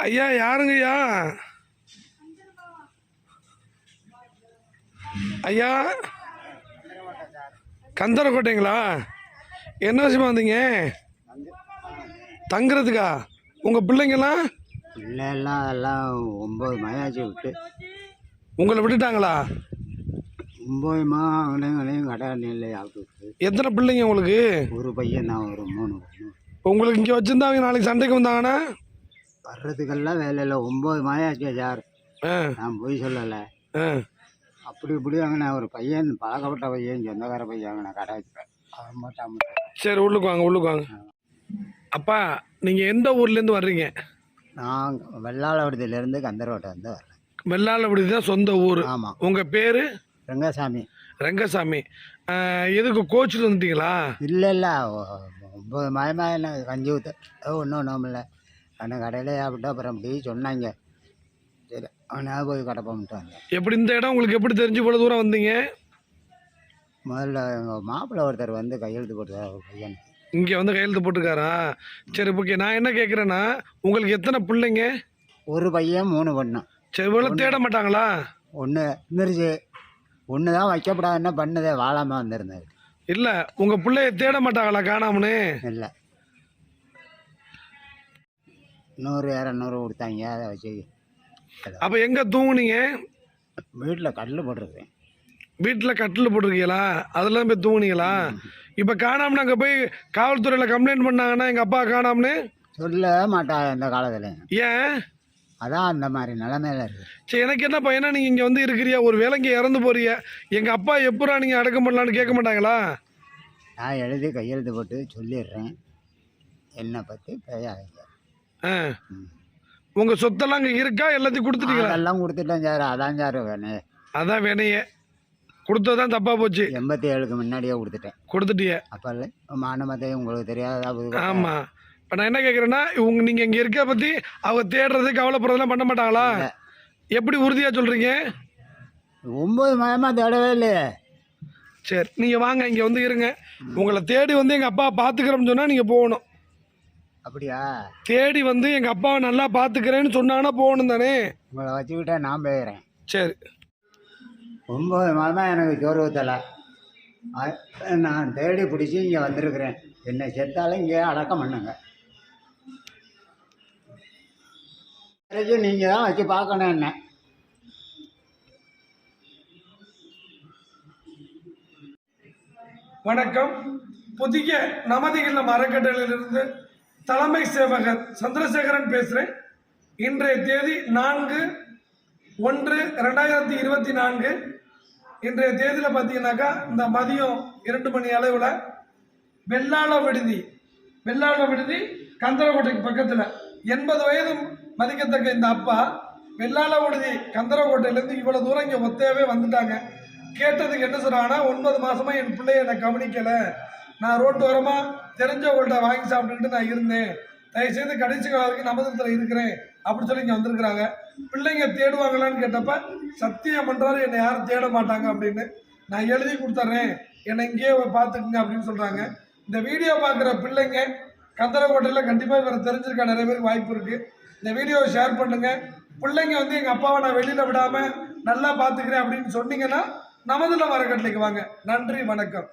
ஐயா யாருங்கய்யா? ஐயா கந்தரக்கோட்டைங்களா? என்ன விஷயமா வந்தீங்க? தங்குறதுக்கா? உங்கள் பிள்ளைங்கெல்லாம்? பிள்ளைலாம் எல்லாம் 9 மயாச்சு விட்டு. உங்களை விட்டுட்டாங்களா? 9 அவனையும் கடையில் ஆகிட்டு விட்டு. எத்தனை பிள்ளைங்க உங்களுக்கு? ஒரு பையன் தான், ஒரு 3. உங்களுக்கு இங்கே வச்சுருந்தா அவங்க நாளைக்கு சண்டைக்கு வந்தாங்கன்னா வர்றதுக்கெல்லாம் வேலை இல்லை. 9 மயாச்சு சார். நான் போய் சொல்லலை. அப்படி இப்படி அங்கே ஒரு பையன், பழக்கப்பட்ட பையன், சொந்தக்கார பையன் அங்கே கடை வச்சுப்பேன். அவன் மாட்டான். சரி, உள்ளுக்கு வாங்க, உள்ளுக்கு வாங்க. அப்பா, நீங்கள் எந்த ஊர்லேருந்து வர்றீங்க? நான் வெள்ளாளவடுதியிலேருந்து கந்தரக்கோட்டை வந்து வர்றேன். வெள்ளாளவடுதி தான் சொந்த ஊர்? ஆமாம். உங்கள் பேர்? ரங்கசாமி. ரங்கசாமி. எதுக்கு கோச்சிட்டு வந்துட்டீங்களா? இல்லை இல்லை, 9 மயமாக என்ன கஞ்சி ஊற்ற ஒன்றும் இல்லை. அந்த கடையில் சாப்பிட்டு அப்புறம் அப்படி சொன்னாங்க. சரி, அவனாக போய் கடை போட்டு வந்தேன். எப்படி இந்த இடம் உங்களுக்கு எப்படி தெரிஞ்சு இவ்வளோ தூரம் வந்தீங்க? முதல்ல எங்கள் மாப்பிள்ளை ஒருத்தர் வந்து கையெழுத்து போட்டுருக்காரு ஒரு பையன். இங்கே வந்து கையெழுத்து போட்டுருக்காரா? சரி, ஓகே. நான் என்ன கேட்குறேன்னா, உங்களுக்கு எத்தனை பிள்ளைங்க? ஒரு பையன் 3 பொண்ணு. சரி, இவ்வளோ தேட மாட்டாங்களா? ஒன்று இருந்துருச்சு. ஒன்று தான் வைக்கப்படாதுன்னா பண்ணுதே, வாழாமல் வந்திருந்தது. இல்லை, உங்கள் பிள்ளைய தேட மாட்டாங்களா காணாமனு? இல்லை, 100-200 கொடுத்தாங்க, அதை வச்சு. அப்போ எங்கே தூங்குனீங்க? வீட்டில் கட்டில் போட்டிருக்கேன். வீட்டில் கட்டில் போட்டிருக்கீங்களா? அதெல்லாம் போய் தூங்குனீங்களா? இப்போ காணாமனு அங்கே போய் காவல்துறையில் கம்ப்ளைண்ட் பண்ணாங்கன்னா எங்கள் அப்பா காணாமனு சொல்ல மாட்டாங்க இந்த காலத்தில். ஏன்? அதான் அந்த மாதிரி நிலைமையில இருக்குது. சரி, எனக்கு என்ன பையனா நீங்கள் இங்கே வந்து இருக்கிறியா, ஒரு வேலைக்கு இறந்து போறிய, எங்கள் அப்பா எப்படா நீங்கள் அடக்கம் பண்ணலான்னு கேட்க மாட்டாங்களா? நான் எழுதி கையெழுத்து போட்டு சொல்லிடுறேன், என்னை பற்றி பேசாதீங்க. உங்கள் சொத்தெல்லாம் அங்கே இருக்கா? எல்லாத்தையும் கொடுத்துட்டீங்களா? அதெல்லாம் கொடுத்துட்டேன் சார். அதான் சார் வேணும். அதான் வேணையே கொடுத்ததான் தப்பாக போச்சு. 87க்கு முன்னாடியே கொடுத்துட்டிய. அப்போ இல்லை மானமத்தையும் உங்களுக்கு தெரியாதா? ஆமாம். இப்போ நான் என்ன கேட்குறேன்னா, நீங்கள் இங்கே இருக்க பற்றி அவங்க தேடுறது கவலைப்படுறதெல்லாம் பண்ண மாட்டாங்களா? எப்படி உறுதியாக சொல்கிறீங்க? 9 மயமாக தேடவே இல்லையே. சரி, நீங்கள் வாங்க, இங்கே வந்து இருங்க. உங்களை தேடி வந்து எங்கள் அப்பா பார்த்துக்கிறோம்னு சொன்னால் நீங்கள் போகணும். அப்படியா? தேடி வந்து எங்கள் அப்பாவை நல்லா பார்த்துக்கிறேன்னு சொன்னாங்கன்னா போகணும் தானே? உங்களை வச்சுக்கிட்டே நான் போயிடுறேன். சரி. 9 மாதமாக எனக்கு சோறு ஊற்றலை. நான் தேடி பிடிச்சி இங்கே வந்திருக்கிறேன். என்னை செத்தாலும் இங்கே அடக்கம் பண்ணுங்க. நீங்கள் தான் வச்சு பார்க்கணும் என்ன. வணக்கம். புதிய நமது இல்லம் அறக்கட்டளையிலிருந்து தலைமை சேவகர் சந்திரசேகரன் பேசுகிறேன். இன்றைய தேதி 4/1/2024. இன்றைய தேதியில் பார்த்தீங்கன்னாக்கா, இந்த மதியம் 2 மணி அளவில் வெள்ளாள விடுதி கந்தரக்கோட்டைக்கு பக்கத்தில் 80 வயது மதிக்கத்தக்க இந்த அப்பா வெள்ளாள விடுதி கந்தரக்கோட்டையிலேருந்து இவ்வளோ தூரம் இங்கே ஒத்தையாவே வந்துட்டாங்க. கேட்டதுக்கு என்ன சொல்கிறாங்கன்னா, 9 மாதமாக என் பிள்ளைய என்னை கவனிக்கலை, நான் ரோட்டு ஓரமாக தெரிஞ்சவங்கள்ட்ட வாங்கி சாப்பிட்டுக்கிட்டு நான் இருந்தேன், தயவுசெய்து கடைசி காலம் வரைக்கும் நமதத்தில் இருக்கிறேன் அப்படின்னு சொல்லி இங்கே வந்திருக்கிறாங்க. பிள்ளைங்க தேடுவாங்களான்னு கேட்டப்ப சத்தியம் பண்ணுறாரு, என்னை யாரும் தேட மாட்டாங்க அப்படின்னு. நான் எழுதி கொடுத்துட்றேன், என்னை இங்கேயே பார்த்துக்குங்க அப்படின்னு சொல்கிறாங்க. இந்த வீடியோ பார்க்குற பிள்ளைங்க கந்தரக்கோட்டையில் கண்டிப்பாக இவரை தெரிஞ்சிருக்க நிறைய பேருக்கு வாய்ப்பு இருக்குது. இந்த வீடியோவை ஷேர் பண்ணுங்கள். பிள்ளைங்க வந்து எங்கள் அப்பாவை நான் வெளியில் விடாமல் நல்லா பார்த்துக்கிறேன் அப்படின்னு சொன்னீங்கன்னா நமதில் அறக்கட்டளைக்கு வாங்க. நன்றி, வணக்கம்.